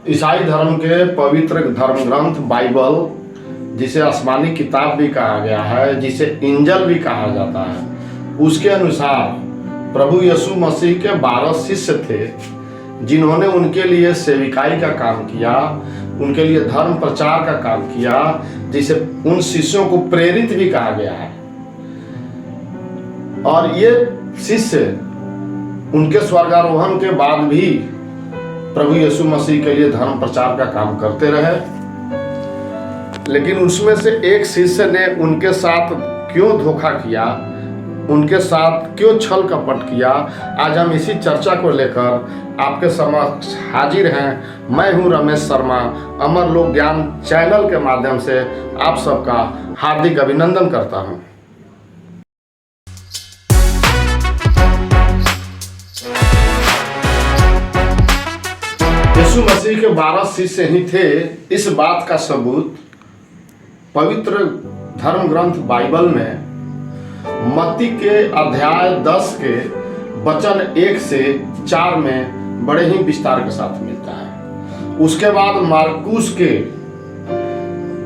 ईसाई धर्म के पवित्र धर्म ग्रंथ बाइबल, जिसे आसमानी किताब भी कहा गया है, जिसे इंजल भी कहा जाता है, उसके अनुसार प्रभु यीशु मसीह के 12 शिष्य थे जिन्होंने उनके लिए सेविकाई का काम किया, उनके लिए धर्म प्रचार का काम किया, जिसे उन शिष्यों को प्रेरित भी कहा गया है। और ये शिष्य उनके स्वर्गारोहण के बाद भी प्रभु यीशु मसीह के लिए धर्म प्रचार का काम करते रहे। लेकिन उसमें से एक शिष्य ने उनके साथ क्यों धोखा किया, उनके साथ क्यों छल कपट किया, आज हम इसी चर्चा को लेकर आपके समक्ष हाजिर हैं। मैं हूं रमेश शर्मा, अमर लोक ज्ञान चैनल के माध्यम से आप सबका हार्दिक अभिनंदन करता हूं। यीशु मसीह के 12 शिष्य ही थे, इस बात का सबूत पवित्र धर्म ग्रंथ बाइबल में मत्ती के अध्याय 10 के वचन 1 से 4 में बड़े ही विस्तार के साथ मिलता है। उसके बाद मार्कुस के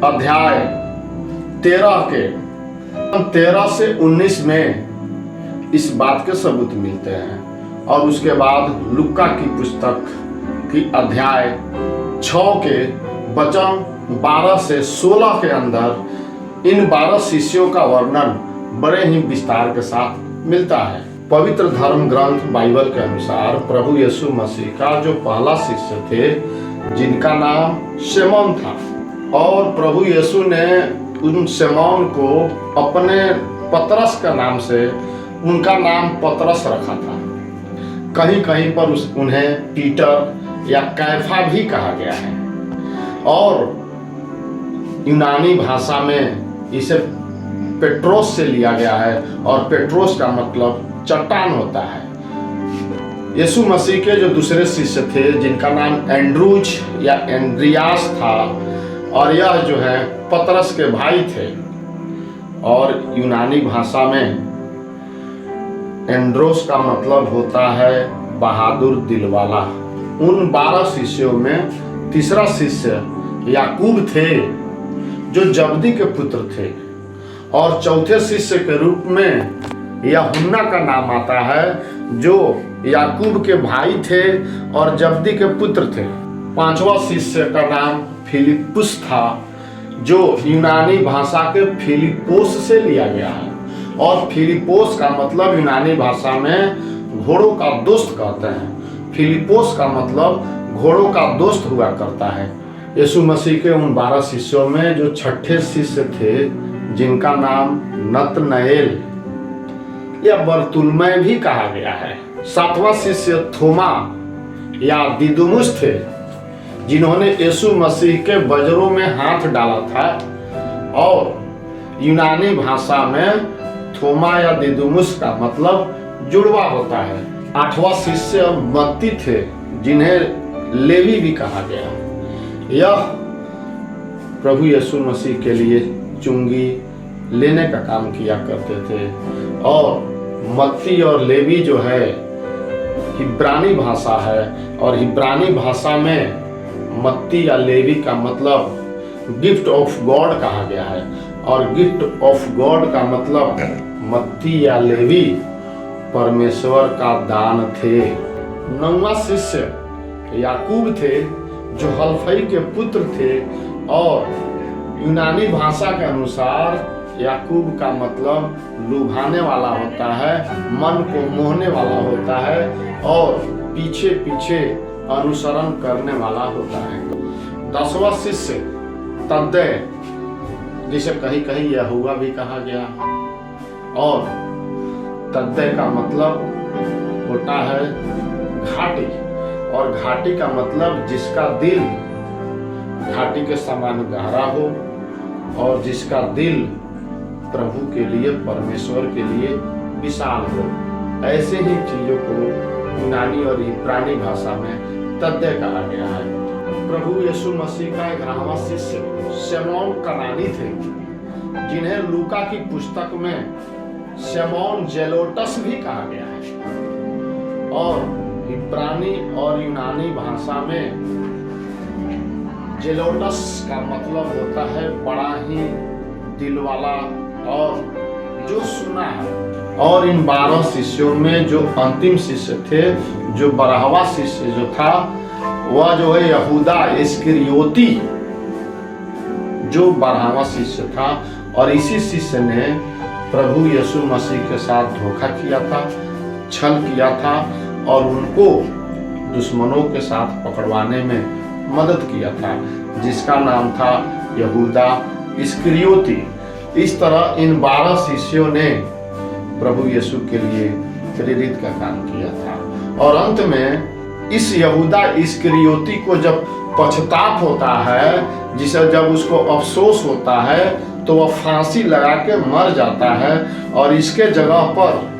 अध्याय 13 से 19 में इस बात के सबूत मिलते हैं। और उसके बाद लुक्का की पुस्तक की अध्याय 6 के वचन 12 से 16 के अंदर इन 12 शिष्यों का वर्णन बड़े ही विस्तार के साथ मिलता है। पवित्र धर्म ग्रंथ बाइबल के अनुसार प्रभु यीशु मसीह का जो पहला शिष्य थे, जिनका नाम शिमोन था, और प्रभु यीशु ने उन शिमोन को अपने पतरस का नाम से उनका नाम पतरस रखा था। कहीं कहीं पर उन्हें पीटर या कैफा भी कहा गया है। और यूनानी भाषा में इसे पेट्रोस से लिया गया है, और पेट्रोस का मतलब चट्टान होता है। यीशु मसीह के जो दूसरे शिष्य थे, जिनका नाम एंड्रूज या एंड्रियास था, और यह जो है पतरस के भाई थे। और यूनानी भाषा में एंड्रोस का मतलब होता है बहादुर दिलवाला। उन 12 शिष्यों में तीसरा शिष्य याकूब थे, जो जब्दी के पुत्र थे। और चौथे शिष्य के रूप में यूहन्ना का नाम आता है, जो याकूब के भाई थे और जब्दी के पुत्र थे। पांचवा शिष्य का नाम फिलिप्पुस था, जो यूनानी भाषा के फिलिपोस से लिया गया है। और फिलिपोस का मतलब यूनानी भाषा में घोड़ों का दोस्त कहते हैं। फिलिपोस का मतलब घोड़ों का दोस्त हुआ करता है। यीशु मसीह के उन 12 शिष्यों में जो छठे शिष्य थे, जिनका नाम नतनएल या बरतुल्मै भी कहा गया है। 7वां शिष्य थोमा या दिदुमुस थे, जिन्होंने यीशु मसीह के वज्रों में हाथ डाला था। और यूनानी भाषा में थोमा या दिदुमुस का मतलब जुड़वा होता है। 8वां शिष्य मत्ती थे, जिन्हें लेवी भी कहा गया। यह प्रभु यीशु मसीह के लिए चुंगी लेने का काम किया करते थे। और मत्ती और लेवी जो है हिब्रानी भाषा है, और हिब्रानी भाषा में मत्ती या लेवी का मतलब गिफ्ट ऑफ गॉड कहा गया है। और गिफ्ट ऑफ गॉड का मतलब मत्ती या लेवी परमेश्वर का दान थे। 9वां शिष्य याकूब थे, जो हल्फई के पुत्र थे। और यूनानी भाषा के अनुसार याकूब का मतलब लुभाने वाला होता है, मन को मोहने वाला होता है, और पीछे पीछे अनुसरण करने वाला होता है। 10वां शिष्य तद्दै, जिसे कहीं कहीं यहोवा भी कहा गया। और तद्दै का मतलब होता है घाटी, और घाटी का मतलब जिसका दिल घाटी के समान गहरा हो, और जिसका दिल प्रभु के लिए, परमेश्वर के लिए विशाल हो। ऐसे ही चीजों को यूनानी और इब्रानी भाषा में तद्दै कहा गया है। प्रभु यीशु मसीह का 11वां शिष्य शिमोन कनानी थे, जिन्हें लूका की पुस्तक में शिमोन जेलोटस भी कहा गया है। और इब्रानी और यूनानी भाषा में जेलोटस का मतलब होता है बड़ा ही दिल वाला और जो सुना है। और इन 12 शिष्यों में जो अंतिम शिष्य थे, जो 12वां शिष्य जो था, वह जो है यहूदा इस्करियोती जो 12वां शिष्य था। और इसी शिष्य ने प्रभु यीशु मसीह के साथ धोखा किया था, छल किया था और उनको दुश्मनों के साथ पकड़वाने में मदद किया था, जिसका नाम था यहूदा इस्करियोती। इस तरह इन 12 शिष्यों ने प्रभु यीशु के लिए प्रेरित का काम किया था। और अंत में इस यहूदा इस्करियोती को जब पछताप होता है, जिसे जब उसको अफसोस होता है, तो वह फांसी लगा के मर जाता है। और इसके जगह पर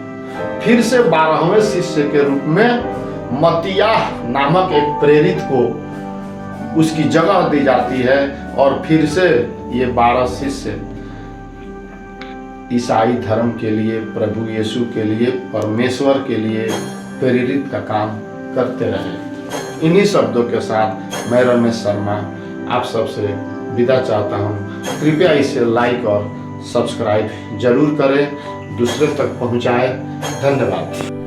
फिर से 12वें शिष्य के रूप में मत्तियाह नामक एक प्रेरित को उसकी जगह दी जाती है। और फिर से ये 12 शिष्य ईसाई धर्म के लिए, प्रभु यीशु के लिए, परमेश्वर के लिए प्रेरित का काम करते रहे। इन्हीं शब्दों के साथ मैं रमेश शर्मा आप सबसे विदा चाहता हूँ। कृपया इसे लाइक और सब्सक्राइब जरूर करें, दूसरे तक पहुँचाएं। धन्यवाद।